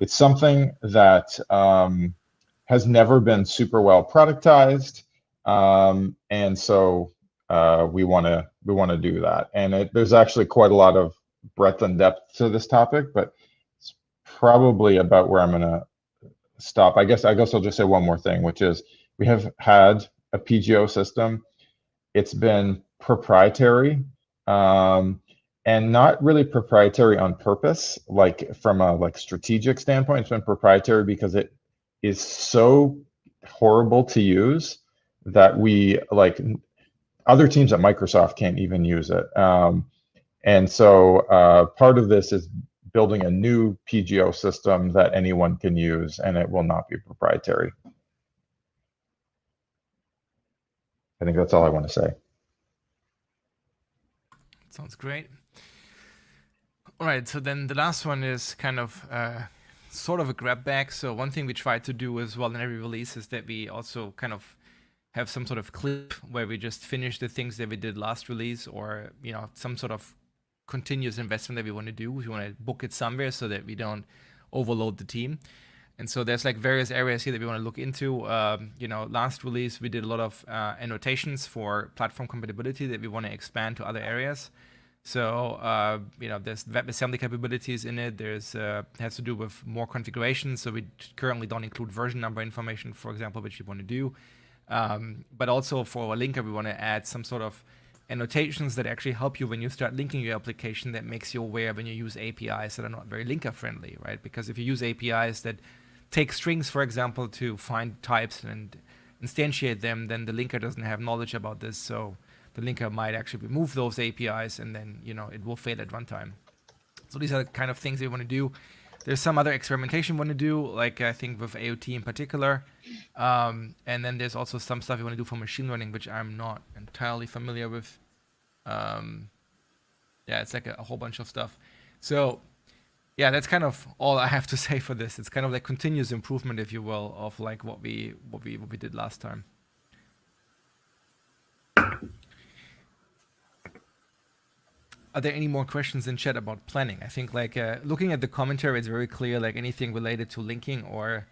It's something that has never been super well productized, and so we want to do that. And there's actually quite a lot of breadth and depth to this topic, but it's probably about where I'm going to stop. I guess I'll just say one more thing, which is we have had a PGO system. It's been proprietary and not really proprietary on purpose. Like from a strategic standpoint, it's been proprietary because it is so horrible to use that other teams at Microsoft can't even use it. And so part of this is building a new PGO system that anyone can use, and it will not be proprietary. I think that's all I want to say. Sounds great. All right, so then the last one is kind of sort of a grab bag. So one thing we try to do as well in every release is that we also kind of have some sort of clip where we just finish the things that we did last release, or some sort of continuous investment that we want to do. We want to book it somewhere so that we don't overload the team. And so there's like various areas here that we want to look into. Last release we did a lot of annotations for platform compatibility that we want to expand to other areas. So there's WebAssembly capabilities in it. There's has to do with more configurations. So we currently don't include version number information, for example, which we want to do. But also for a linker, we want to add some sort of annotations that actually help you when you start linking your application, that makes you aware when you use APIs that are not very linker friendly, right? Because if you use APIs that take strings, for example, to find types and instantiate them, then the linker doesn't have knowledge about this. So the linker might actually remove those APIs, and then it will fail at runtime. So these are the kind of things they want to do. There's some other experimentation we want to do, like I think with AOT in particular. And then there's also some stuff you want to do for machine learning, which I'm not entirely familiar with. It's like a whole bunch of stuff. So yeah, that's kind of all I have to say for this. It's kind of like continuous improvement, if you will, of like what we did last time. Are there any more questions in chat about planning? I think looking at the commentary, it's very clear, like anything related to linking or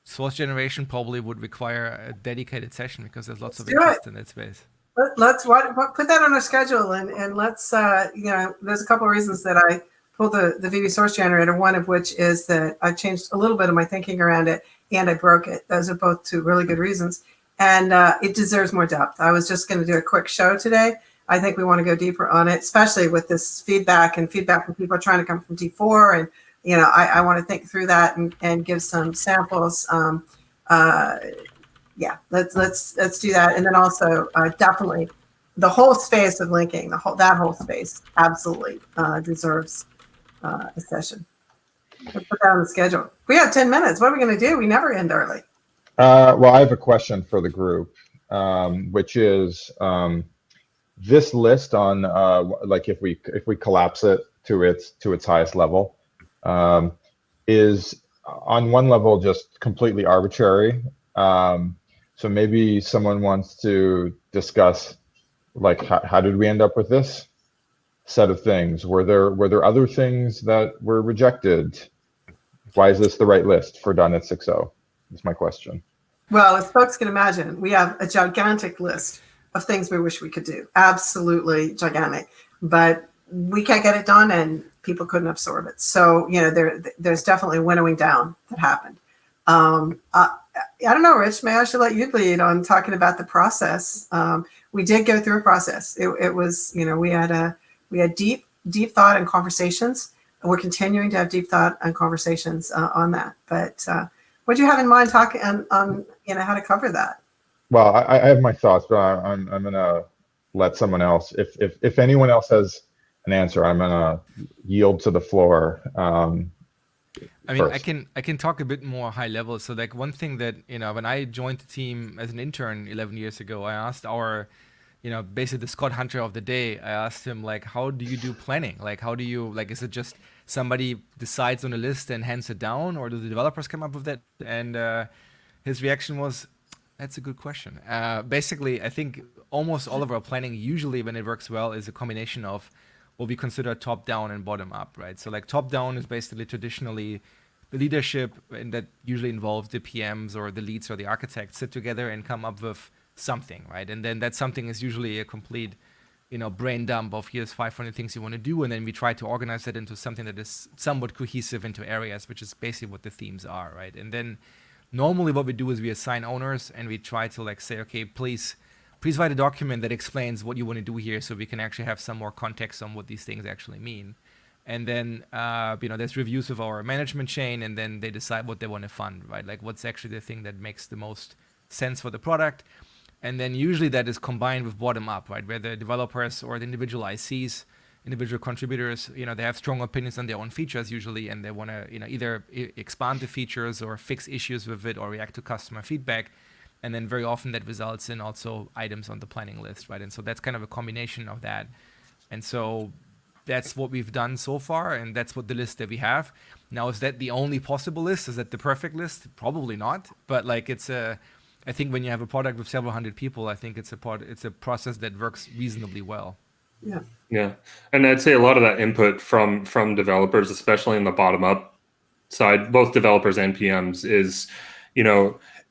source generation probably would require a dedicated session, because there's lots of interest in that space. Let's put that on our schedule, and let's there's a couple of reasons that I pulled the VB source generator, one of which is that I changed a little bit of my thinking around it and I broke it. Those are both two really good reasons, and it deserves more depth. I was just going to do a quick show today. I think we want to go deeper on it, especially with this feedback from people trying to come from D4. And, I want to think through that and give some samples. Let's do that. And then also definitely the whole space of linking, that whole space absolutely deserves a session. Let's put that on the schedule. We have 10 minutes. What are we going to do? We never end early. Well, I have a question for the group, which is, this list on if we collapse it to its highest level, is on one level just completely arbitrary. So maybe someone wants to discuss how did we end up with this set of things? Were there other things that were rejected? Why is this the right list for .NET 6.0? That's my question. Well, as folks can imagine, we have a gigantic list of things we wish we could do. Absolutely gigantic. But we can't get it done, and people couldn't absorb it. So, there's definitely a winnowing down that happened. I don't know, Rich, maybe I should let you lead on talking about the process. We did go through a process. It was, we had deep thought and conversations, and we're continuing to have deep thought and conversations on that. But what do you have in mind talking on how to cover that? Well, I have my thoughts, but I'm gonna let someone else. If anyone else has an answer, I'm gonna yield to the floor. I can talk a bit more high level. So like one thing that when I joined the team as an intern 11 years ago, I asked our basically the Scott Hunter of the day. I asked him how do you do planning? How do you is it just somebody decides on a list and hands it down, or do the developers come up with that? And his reaction was, that's a good question. Basically, I think almost all of our planning, usually when it works well, is a combination of what we consider top-down and bottom-up, right? So top-down is basically traditionally the leadership, and that usually involves the PMs or the leads or the architects sit together and come up with something, right? And then that something is usually a complete, brain dump of here's 500 things you want to do, and then we try to organize it into something that is somewhat cohesive into areas, which is basically what the themes are, right? And then normally what we do is we assign owners and we try to say, okay, please please write a document that explains what you want to do here so we can actually have some more context on what these things actually mean. And then, there's reviews of our management chain, and then they decide what they want to fund, right? Like what's actually the thing that makes the most sense for the product. And then usually that is combined with bottom up, right? Where the developers or the individual ICs, individual contributors, they have strong opinions on their own features usually, and they want to, either expand the features or fix issues with it or react to customer feedback. And then very often that results in also items on the planning list, right? And so that's kind of a combination of that. And so that's what we've done so far, and that's what the list that we have. Now, is that the only possible list? Is that the perfect list? Probably not. But like I think when you have a product with several hundred people, I think it's a process that works reasonably well. Yeah. Yeah. And I'd say a lot of that input from developers, especially in the bottom up side, both developers and PMs, is,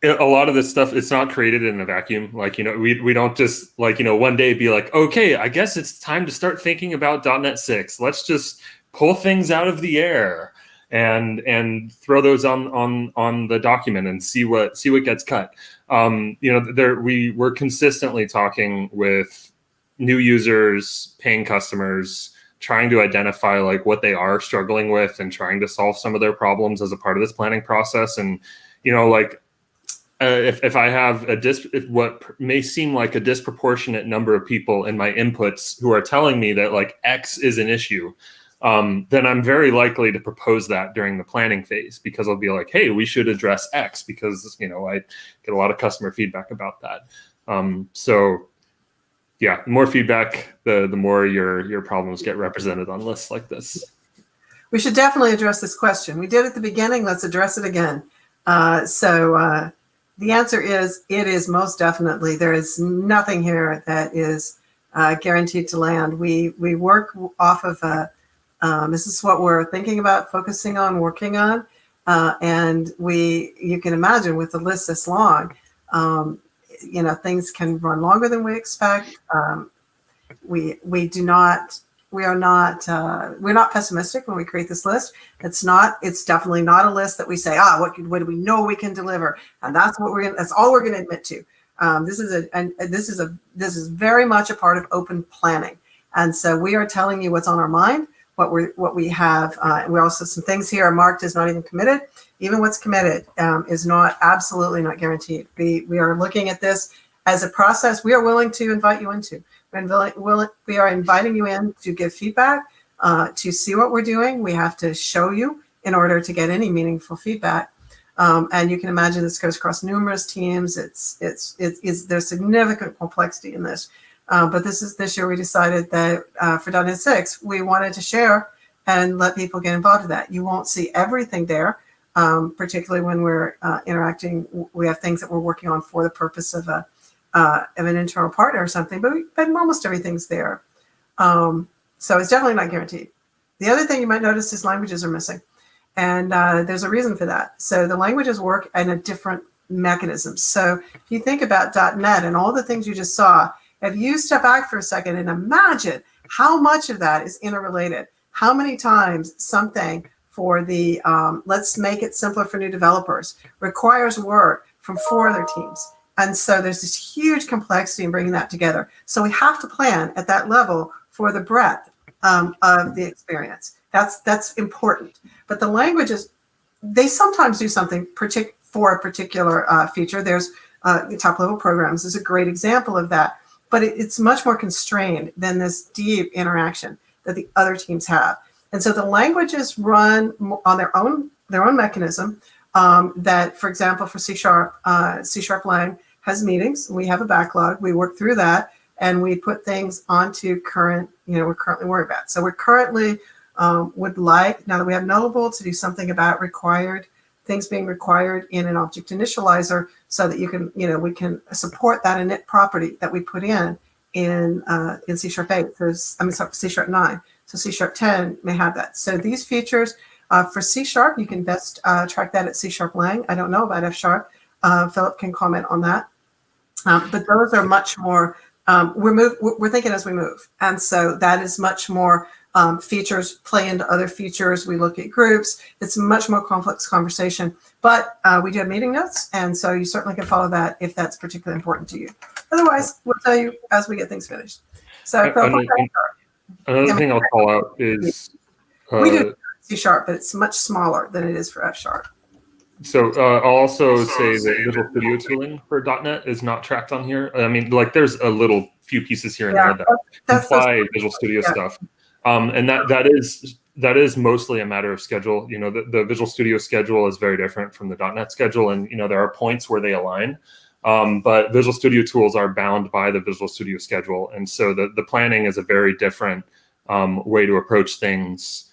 a lot of this stuff, it's not created in a vacuum. Like, we don't just one day be like, okay, I guess it's time to start thinking about .NET 6. Let's just pull things out of the air and throw those on the document and see what gets cut. We're consistently talking with new users, paying customers, trying to identify like what they are struggling with and trying to solve some of their problems as a part of this planning process. And, if I have what may seem like a disproportionate number of people in my inputs who are telling me that like X is an issue, then I'm very likely to propose that during the planning phase, because I'll be like, hey, we should address X because, I get a lot of customer feedback about that. So yeah, the more feedback, the more your problems get represented on lists like this. We should definitely address this question. We did at the beginning. Let's address it again. The answer is, it is most definitely. There is nothing here that is guaranteed to land. We work off of this is what we're thinking about, focusing on, working on, and you can imagine with the list this long, things can run longer than we expect. We're not pessimistic when we create this list. It's definitely not a list that we say, what do we know we can deliver, and that's all we're gonna admit to. This is very much a part of open planning, and so we are telling you what's on our mind, what we have. We also, some things here are marked as not even committed. Even what's committed is absolutely not guaranteed. We are looking at this as a process we are willing to invite you into. We are inviting you in to give feedback, to see what we're doing. We have to show you in order to get any meaningful feedback. And you can imagine this goes across numerous teams. There's significant complexity in this. But this year we decided that for .NET 6, we wanted to share and let people get involved in that. You won't see everything there, particularly when we're interacting. We have things that we're working on for the purpose of an internal partner or something, but almost everything's there. So it's definitely not guaranteed. The other thing you might notice is languages are missing. And there's a reason for that. So the languages work in a different mechanism. So if you think about .NET and all the things you just saw, if you step back for a second and imagine how much of that is interrelated, how many times something for the, let's make it simpler for new developers, requires work from 4 other teams. And so there's this huge complexity in bringing that together. So we have to plan at that level for the breadth of the experience. That's important. But the languages, they sometimes do something for a particular feature. There's top level programs is a great example of that. But it's much more constrained than this deep interaction that the other teams have. And so the languages run on their own mechanism. That, for example, for C# Lang has meetings. We have a backlog. We work through that, and we put things onto we're currently worried about. So we're currently would like, now that we have Nullable, to do something about things being required in an object initializer, so that you can, we can support that init property that we put in C#8. C# 9. So C# 10 may have that. So these features for C#, you can best track that at C# Lang. I don't know about F#. Phillip can comment on that. But those are much more, we're thinking as we move. And so that is much more features play into other features. We look at groups. It's a much more complex conversation, but we do have meeting notes, and so you certainly can follow that if that's particularly important to you. Otherwise, we'll tell you as we get things finished. So another thing I'll call out is we do C#, but it's much smaller than it is for F#. So I'll also say that Visual Studio tooling for .NET is not tracked on here. I mean, like there's a little few pieces here and there that imply Visual Studio stuff, and that is mostly a matter of schedule. You know, the Visual Studio schedule is very different from the .NET schedule, and you know there are points where they align. But Visual Studio tools are bound by the Visual Studio schedule, and so the planning is a very different way to approach things.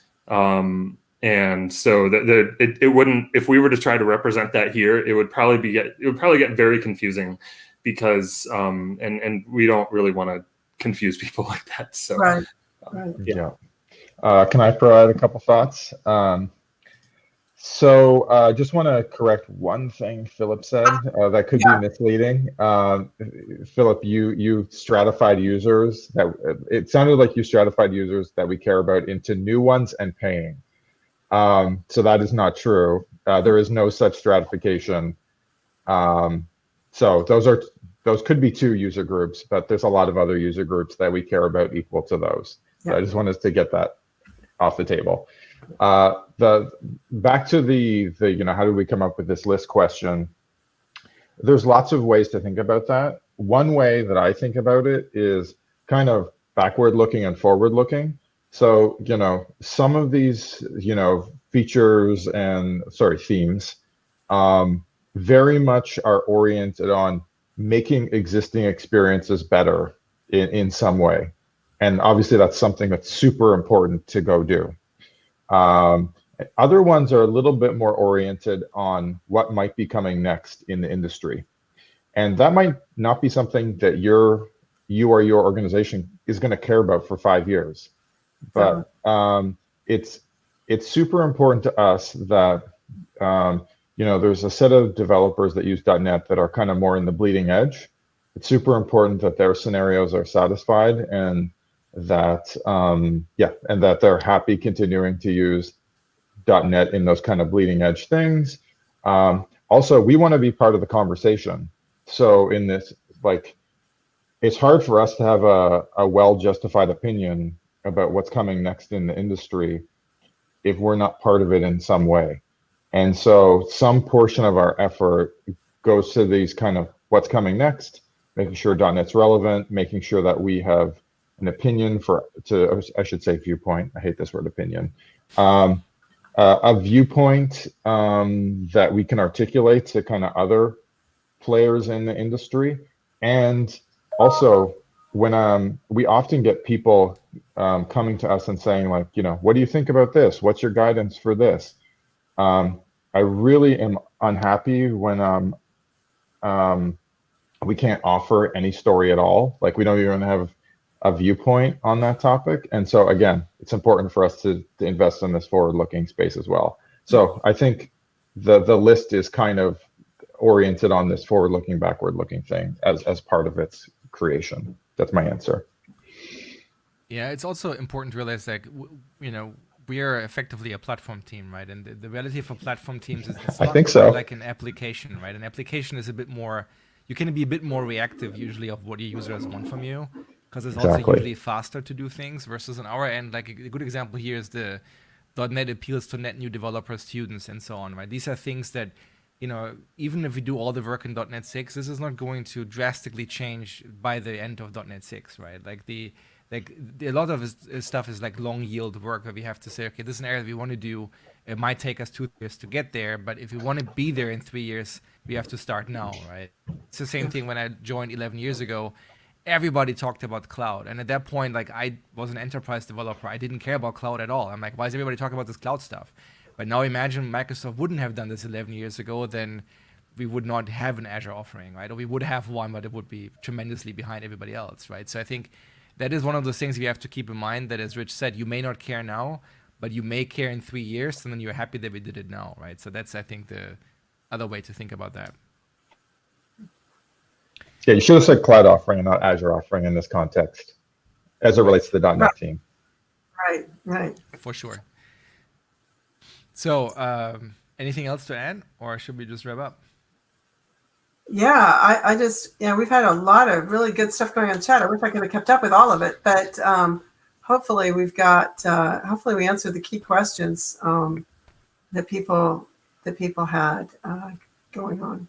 And so it wouldn't, if we were to try to represent that here, it would probably get very confusing because and we don't really want to confuse people like that. So yeah. Can I provide a couple thoughts? So just want to correct one thing Phillip said that could be misleading. Phillip, you stratified users it sounded like you stratified users that we care about into new ones and paying. So that is not true. There is no such stratification. So those could be two user groups, but there's a lot of other user groups that we care about equal to those. So I just wanted to get that off the table. Back to the how do we come up with this list question? There's lots of ways to think about that. One way that I think about it is kind of backward looking and forward looking. So, some of these, features and themes very much are oriented on making existing experiences better in some way. And obviously that's something that's super important to go do. Other ones are a little bit more oriented on what might be coming next in the industry. And that might not be something that you or your organization is going to care about for 5 years. But it's super important to us that there's a set of developers that use .NET that are kind of more in the bleeding edge. It's super important that their scenarios are satisfied and that and that they're happy continuing to use .NET in those kind of bleeding edge things. Also, we want to be part of the conversation. So in this, it's hard for us to have a well-justified opinion about what's coming next in the industry if we're not part of it in some way. And so some portion of our effort goes to these kind of what's coming next, making sure .NET's relevant, making sure that we have an opinion I should say viewpoint. I hate this word opinion. A viewpoint that we can articulate to kind of other players in the industry. And also when we often get people coming to us and saying what do you think about this? What's your guidance for this? I really am unhappy when we can't offer any story at all. We don't even have a viewpoint on that topic. And so again, it's important for us to invest in this forward-looking space as well. So I think the list is kind of oriented on this forward-looking, backward-looking thing as part of its creation. That's my answer. Yeah, it's also important to realize we are effectively a platform team, right? And the reality for platform teams is it's not like an application, right? An application is a bit more, you can be a bit more reactive usually of what your users want from you, because it's also usually faster to do things versus on our end. A good example here is the .NET appeals to net new developer students and so on, right? These are things that, even if we do all the work in .NET 6, this is not going to drastically change by the end of .NET 6, right? A lot of stuff is long yield work where we have to say, okay, this is an area that we want to do. It might take us 2 years to get there, but if we want to be there in 3 years, we have to start now, right? It's the same thing when I joined 11 years ago. Everybody talked about cloud. And at that point, I was an enterprise developer. I didn't care about cloud at all. I'm like, why is everybody talking about this cloud stuff? But now imagine Microsoft wouldn't have done this 11 years ago, then we would not have an Azure offering, right? Or we would have one, but it would be tremendously behind everybody else, right? So I think that is one of those things we have to keep in mind, that as Rich said, you may not care now, but you may care in 3 years, and then you're happy that we did it now, right? So that's, I think, the other way to think about that. Yeah, you should have said cloud offering and not Azure offering in this context, as it relates to the .NET team. Right. for sure. So, anything else to add, or should we just wrap up? Yeah, I just, we've had a lot of really good stuff going on in chat. I wish I could have kept up with all of it, but hopefully hopefully we answered the key questions that people had going on.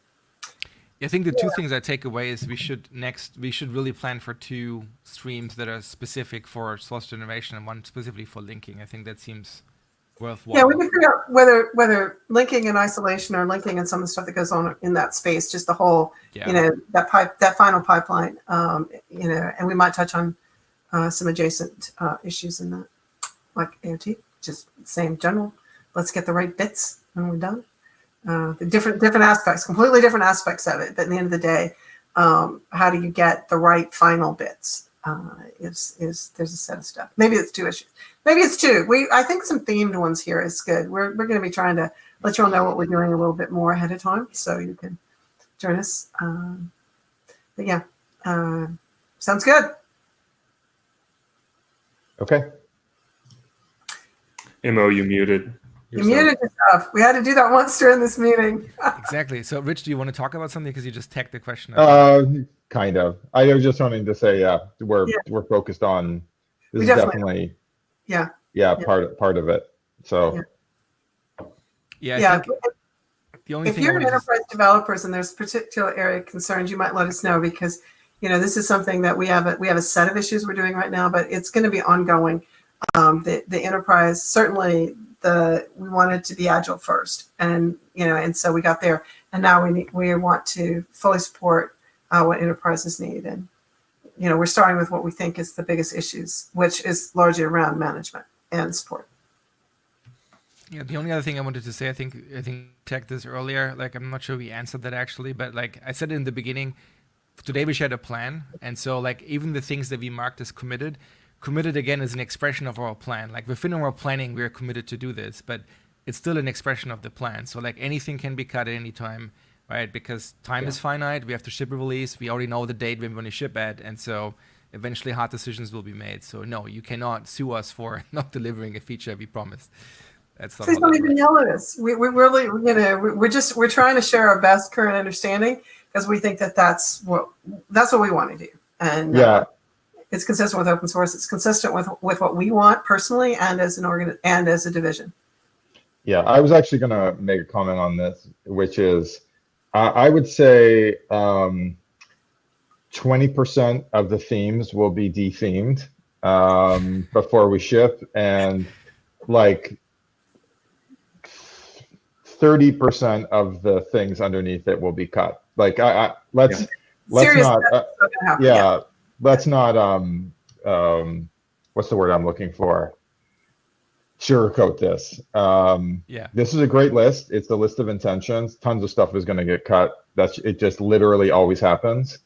I think the two things I take away is we should really plan for 2 streams that are specific for source generation and one specifically for linking. I think that seems worthwhile. Yeah, we can figure out whether linking in isolation or linking in some of the stuff that goes on in that space, just the whole, that final pipeline, and we might touch on some adjacent issues in that, like AOT, just same general. Let's get the right bits when we're done. The different aspects, completely different aspects of it. But at the end of the day, how do you get the right final bits? There's a set of stuff. Maybe it's 2 issues. Maybe it's 2. I think some themed ones here is good. We're going to be trying to let you all know what we're doing a little bit more ahead of time, so you can join us. But yeah, sounds good. Okay. Immo, you muted. You muted yourself. We had to do that once during this meeting. Exactly. So, Rich, do you want to talk about something? Because you just tagged the question. Kind of. I was just wanting to say, we're focused on this. Is definitely part of it. So I think the only if thing you're an enterprise developers and there's particular area of concerns, you might let us know, because this is something that we have a set of issues we're doing right now, but it's going to be ongoing. The enterprise, certainly we wanted to be agile first, and so we got there, and now we want to fully support what enterprises need, and we're starting with what we think is the biggest issues, which is largely around management and support. Yeah, the only other thing I wanted to say, I think checked this earlier. Like, I'm not sure we answered that actually, but like I said in the beginning, today we shared a plan, and so like even the things that we marked as committed again is an expression of our plan. Like within our planning, we are committed to do this, but it's still an expression of the plan. So like anything can be cut at any time, right? Because time is finite. We have to ship a release. We already know the date we're going to ship at, and so eventually hard decisions will be made. So no, you cannot sue us for not delivering a feature we promised. That's not. Please don't even yell at us. We really, we're trying to share our best current understanding, because we think that's what we want to do, and it's consistent with open source. It's consistent with what we want personally and as an and as a division. Yeah, I was actually going to make a comment on this, which is I would say 20% of the themes will be dethemed before we ship, and like 30% of the things underneath it will be cut. Like let's not let's not what's the word I'm looking for? Sugarcoat this. This is a great list. It's the list of intentions. Tons of stuff is going to get cut. It just literally always happens.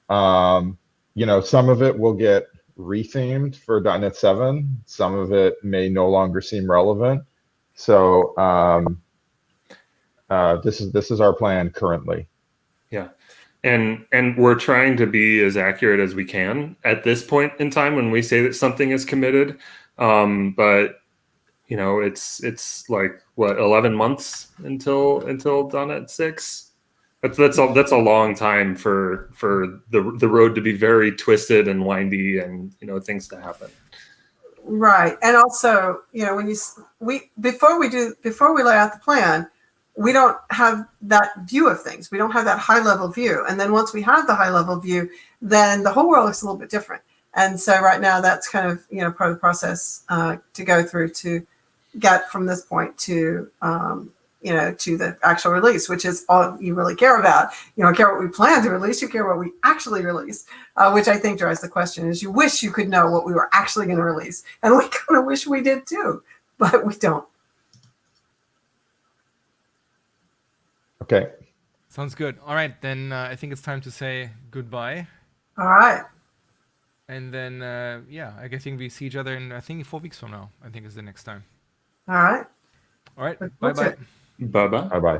Some of it will get rethemed for .NET 7. Some of it may no longer seem relevant. So this is our plan currently. Yeah. And we're trying to be as accurate as we can at this point in time when we say that something is committed. But it's like what, 11 months until .NET 6. That's a long time for the road to be very twisted and windy, and things to happen. Right, and also before we lay out the plan, we don't have that view of things. We don't have that high level view, and then once we have the high level view, then the whole world looks a little bit different. And so right now, that's kind of part of the process to go through to get from this point to to the actual release, which is all you really care about. You don't care what we plan to release, you care what we actually release, which I think drives the question is you wish you could know what we were actually going to release. And we kind of wish we did too, but we don't. Okay. Sounds good. All right, then I think it's time to say goodbye. All right. And then, I think we see each other in, 4 weeks from now, I think is the next time. All right. All right. Bye-bye. Bye-bye. Bye-bye.